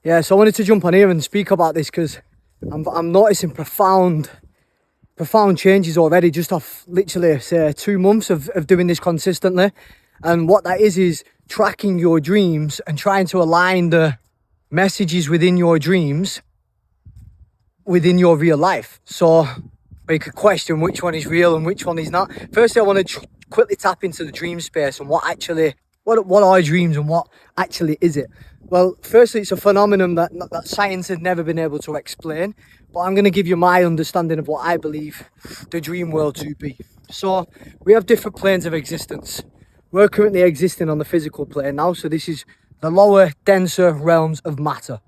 Yeah, so I wanted to jump on here and speak about this because I'm noticing profound changes already just off literally say 2 months of doing this consistently. And what that is tracking your dreams and trying to align the messages within your dreams within your real life. So we could question which one is real and which one is not. Firstly, I want to quickly tap into the dream space and what are dreams and what actually is it. Well, firstly, it's a phenomenon that science has never been able to explain, but I'm going to give you my understanding of what I believe the dream world to be. So we have different planes of existence. We're currently existing on the physical plane now, so this is the lower, denser realms of matter.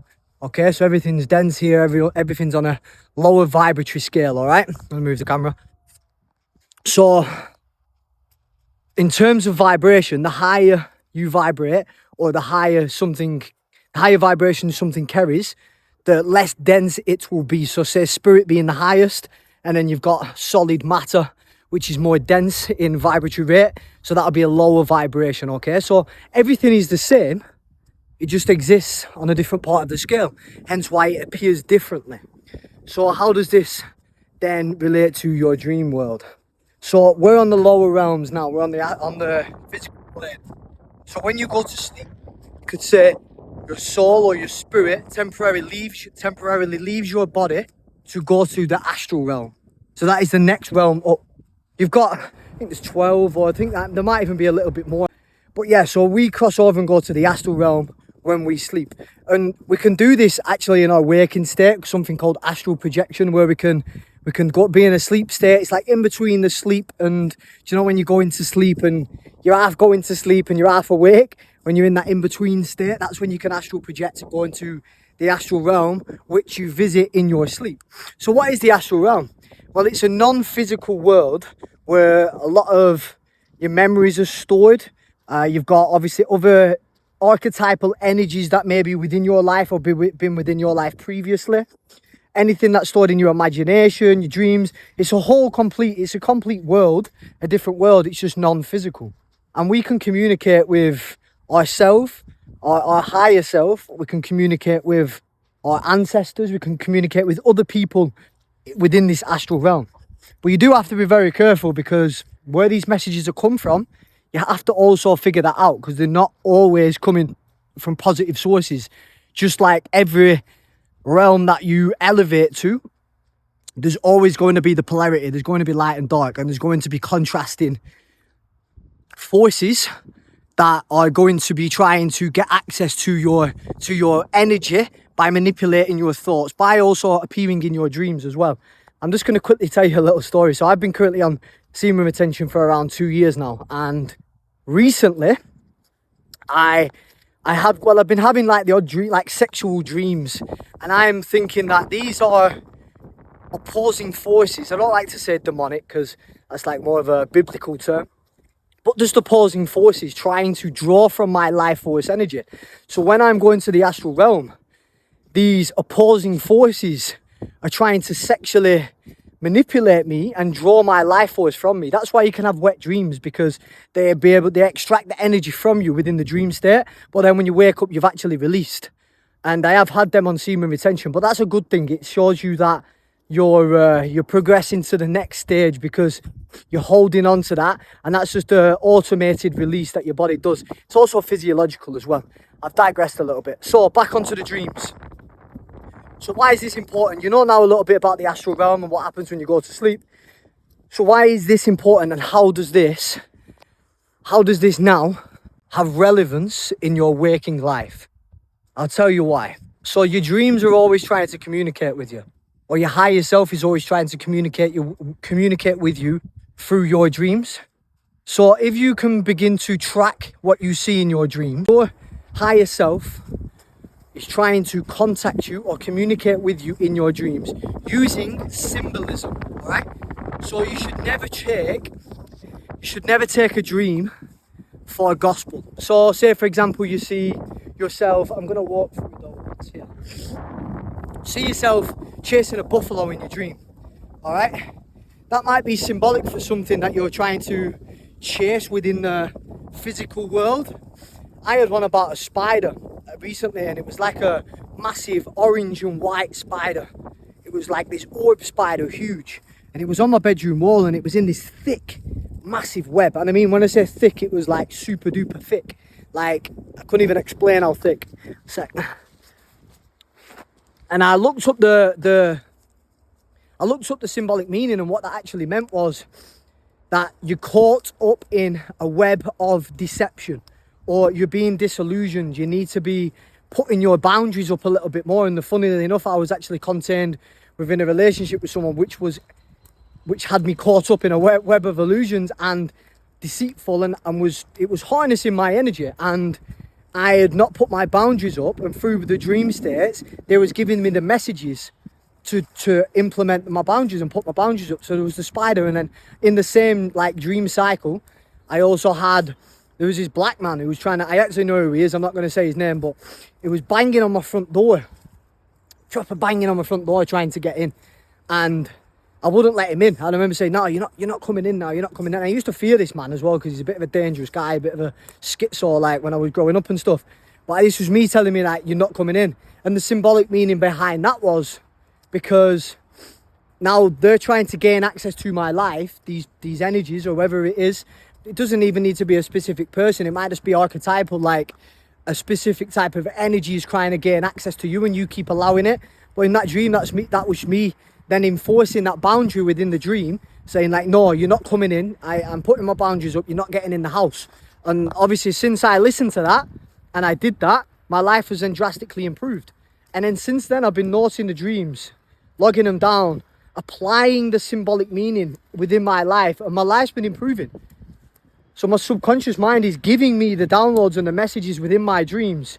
Okay, so everything's dense here, everything's on a lower vibratory scale, all right? Let me move the camera. So in terms of vibration, the higher you vibrate, or the higher vibration something carries, the less dense it will be. So say spirit being the highest, and then you've got solid matter, which is more dense in vibratory rate. So that'll be a lower vibration, okay? So everything is the same. It just exists on a different part of the scale, hence why it appears differently. So how does this then relate to your dream world? So we're on the lower realms now. We're on the physical plane. So when you go to sleep, you could say your soul or your spirit temporarily leaves your body to go to the astral realm. So that is the next realm up. You've got, I think there's 12, or I think that there might even be a little bit more. But yeah, so we cross over and go to the astral realm when we sleep. And we can do this actually in our waking state, something called astral projection, where we can go be in a sleep state. It's like in between the sleep and, do you know, when you go into sleep and you're half going to sleep and you're half awake, when you're in that in-between state, that's when you can astral project to go into the astral realm, which you visit in your sleep. So what is the astral realm? Well, it's a non-physical world where a lot of your memories are stored. You've got obviously other archetypal energies that may be within your life or been within your life previously. Anything that's stored in your imagination, your dreams. It's a complete world, a different world. It's just non-physical. And we can communicate with ourselves, our higher self. We can communicate with our ancestors. We can communicate with other people within this astral realm. But you do have to be very careful, because where these messages have come from, you have to also figure that out, because they're not always coming from positive sources. Just like every realm that you elevate to, there's always going to be the polarity. There's going to be light and dark, and there's going to be contrasting forces that are going to be trying to get access to your energy by manipulating your thoughts, by also appearing in your dreams as well. I'm just going to quickly tell you a little story. So I've been currently on semen retention for around 2 years now, and recently I've been having like the odd dream, like sexual dreams, and I'm thinking that these are opposing forces. I don't like to say demonic because that's like more of a biblical term, but just opposing forces trying to draw from my life force energy. So when I'm going to the astral realm, these opposing forces are trying to sexually manipulate me and draw my life force from me. That's why you can have wet dreams, because they extract the energy from you within the dream state, but then when you wake up, you've actually released. And I have had them on semen retention, but that's a good thing. It shows you that you're progressing to the next stage, because you're holding on to that, and that's just an automated release that your body does. It's also physiological as well. I've digressed a little bit. So back onto the dreams. So why is this important? You know now a little bit about the astral realm and what happens when you go to sleep. So why is this important, and how does this now have relevance in your waking life? I'll tell you why. So your dreams are always trying to communicate with you, or your higher self is always trying to communicate with you through your dreams. So if you can begin to track what you see in your dreams, your higher self is trying to contact you or communicate with you in your dreams using symbolism, all right? So you should never take a dream for gospel. So say, for example, you see yourself, I'm going to walk through the woods here. See yourself chasing a buffalo in your dream, all right? That might be symbolic for something that you're trying to chase within the physical world. I had one about a spider. recently, and it was like a massive orange and white spider. It was like this orb spider, huge, and it was on my bedroom wall, and it was in this thick, massive web. And I mean, when I say thick, it was like super duper thick. Like, I couldn't even explain how thick. And I looked up the symbolic meaning, and what that actually meant was that you're caught up in a web of deception, or you're being disillusioned. You need to be putting your boundaries up a little bit more. And funnily enough, I was actually contained within a relationship with someone which had me caught up in a web of illusions and deceitful, and it was harnessing my energy, and I had not put my boundaries up. And through the dream states, they was giving me the messages to implement my boundaries and put my boundaries up. So there was the spider, and then in the same like dream cycle, I also had, there was this black man who was trying to, I actually know who he is, I'm not going to say his name, but it was banging on my front door, proper banging on my front door, trying to get in, and I wouldn't let him in. I remember saying, no, you're not coming in now, you're not coming in. And I used to fear this man as well, because he's a bit of a dangerous guy, a bit of a schizo, like when I was growing up and stuff. But this was me telling me like, you're not coming in. And the symbolic meaning behind that was because now they're trying to gain access to my life, these energies, or whatever it is. It doesn't even need to be a specific person. It might just be archetypal, like a specific type of energy is trying to gain access to you, and you keep allowing it. But in that dream, that was me then enforcing that boundary within the dream, saying like, no, you're not coming in. I'm putting my boundaries up. You're not getting in the house. And obviously, since I listened to that and I did that, my life was then drastically improved. And then since then, I've been noting the dreams, logging them down, applying the symbolic meaning within my life, and my life's been improving. So my subconscious mind is giving me the downloads and the messages within my dreams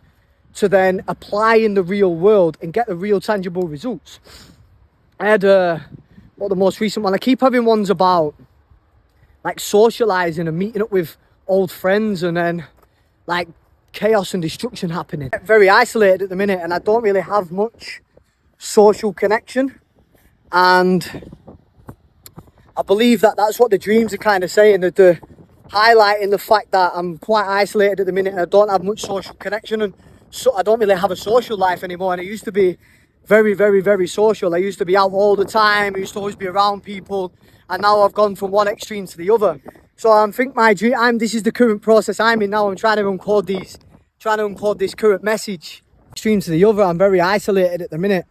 to then apply in the real world and get the real tangible results. I had the most recent one. I keep having ones about like socializing and meeting up with old friends, and then like chaos and destruction happening. I'm very isolated at the minute, and I don't really have much social connection. And I believe that that's what the dreams are kind of saying, that they're highlighting the fact that I'm quite isolated at the minute and I don't have much social connection, and so I don't really have a social life anymore. And I used to be very, very, very social. I used to be out all the time. I used to always be around people, and now I've gone from one extreme to the other. So I think this is the current process I'm in now. I'm trying to encode this current message, extreme to the other. I'm very isolated at the minute,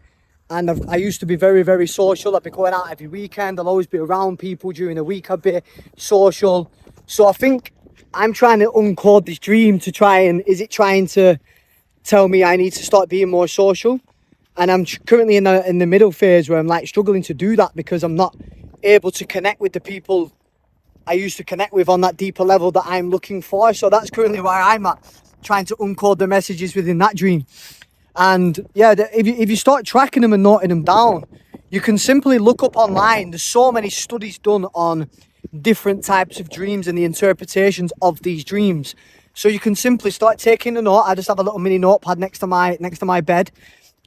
and I used to be very, very social. I'd be going out every weekend. I'll always be around people during the week. I'd be social. So I think I'm trying to uncode this dream to is it trying to tell me I need to start being more social? And I'm currently in the middle phase where I'm like struggling to do that, because I'm not able to connect with the people I used to connect with on that deeper level that I'm looking for. So that's currently where I'm at, trying to uncode the messages within that dream. And yeah, if you start tracking them and noting them down, you can simply look up online. There's so many studies done on different types of dreams and the interpretations of these dreams. So you can simply start taking a note. I just have a little mini notepad next to my bed.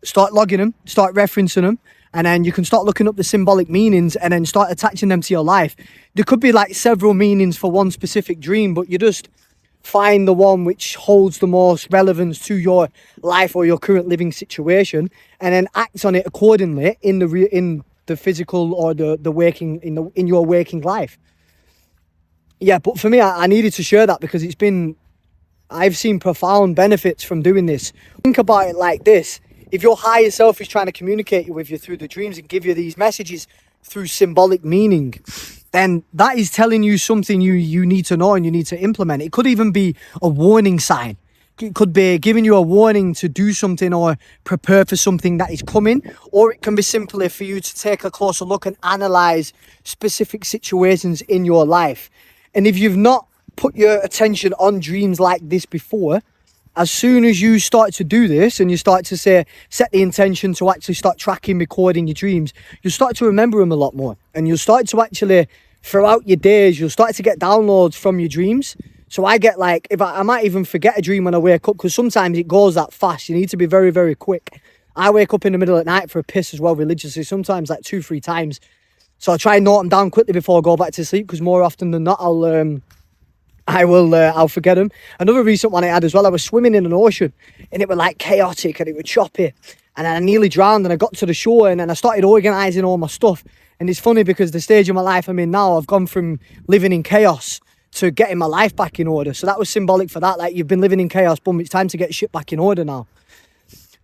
Start logging them, start referencing them, and then you can start looking up the symbolic meanings and then start attaching them to your life. There could be like several meanings for one specific dream, but you just find the one which holds the most relevance to your life or your current living situation, and then act on it accordingly in the physical or the waking in your waking life. Yeah, but for me, I needed to share that because I've seen profound benefits from doing this. Think about it like this. If your higher self is trying to communicate with you through the dreams and give you these messages through symbolic meaning, then that is telling you something you need to know and you need to implement. It could even be a warning sign. It could be giving you a warning to do something or prepare for something that is coming. Or it can be simply for you to take a closer look and analyze specific situations in your life. And if you've not put your attention on dreams like this before, as soon as you start to do this and you start to set the intention to actually start tracking, recording your dreams, you'll start to remember them a lot more. And you'll start to actually, throughout your days, you'll start to get downloads from your dreams. So I get like, if I might even forget a dream when I wake up, because sometimes it goes that fast. You need to be very, very quick. I wake up in the middle of the night for a piss as well, religiously, sometimes like 2-3 times. So I try and note them down quickly before I go back to sleep, because more often than not, I'll forget them. Another recent one I had as well, I was swimming in an ocean and it was like chaotic and it was choppy. And then I nearly drowned and I got to the shore and then I started organising all my stuff. And it's funny because the stage of my life I'm in now, I've gone from living in chaos to getting my life back in order. So that was symbolic for that. Like, you've been living in chaos, boom, it's time to get shit back in order now.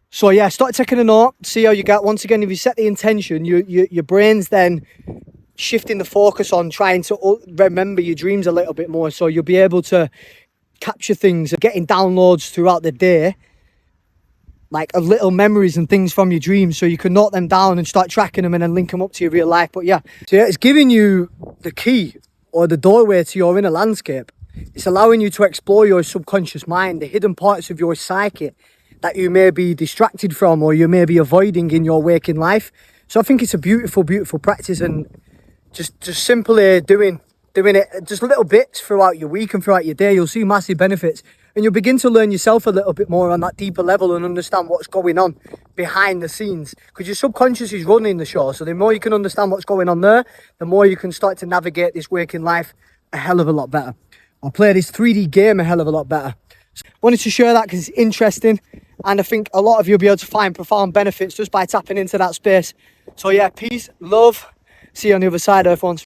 So yeah, start taking a note, see how you get. Once again, if you set the intention, your brain's then shifting the focus on trying to remember your dreams a little bit more. So you'll be able to capture things, getting downloads throughout the day, like of little memories and things from your dreams, so you can note them down and start tracking them and then link them up to your real life. But yeah, so yeah, it's giving you the key or the doorway to your inner landscape. It's allowing you to explore your subconscious mind, the hidden parts of your psyche that you may be distracted from or you may be avoiding in your waking life. So I think it's a beautiful, beautiful practice, and just simply doing it just little bits throughout your week and throughout your day, you'll see massive benefits. And you'll begin to learn yourself a little bit more on that deeper level and understand what's going on behind the scenes. Because your subconscious is running the show. So the more you can understand what's going on there, the more you can start to navigate this waking life a hell of a lot better. Or play this 3D game a hell of a lot better. So wanted to share that because it's interesting. And I think a lot of you will be able to find profound benefits just by tapping into that space. So yeah, peace, love. See you on the other side, everyone.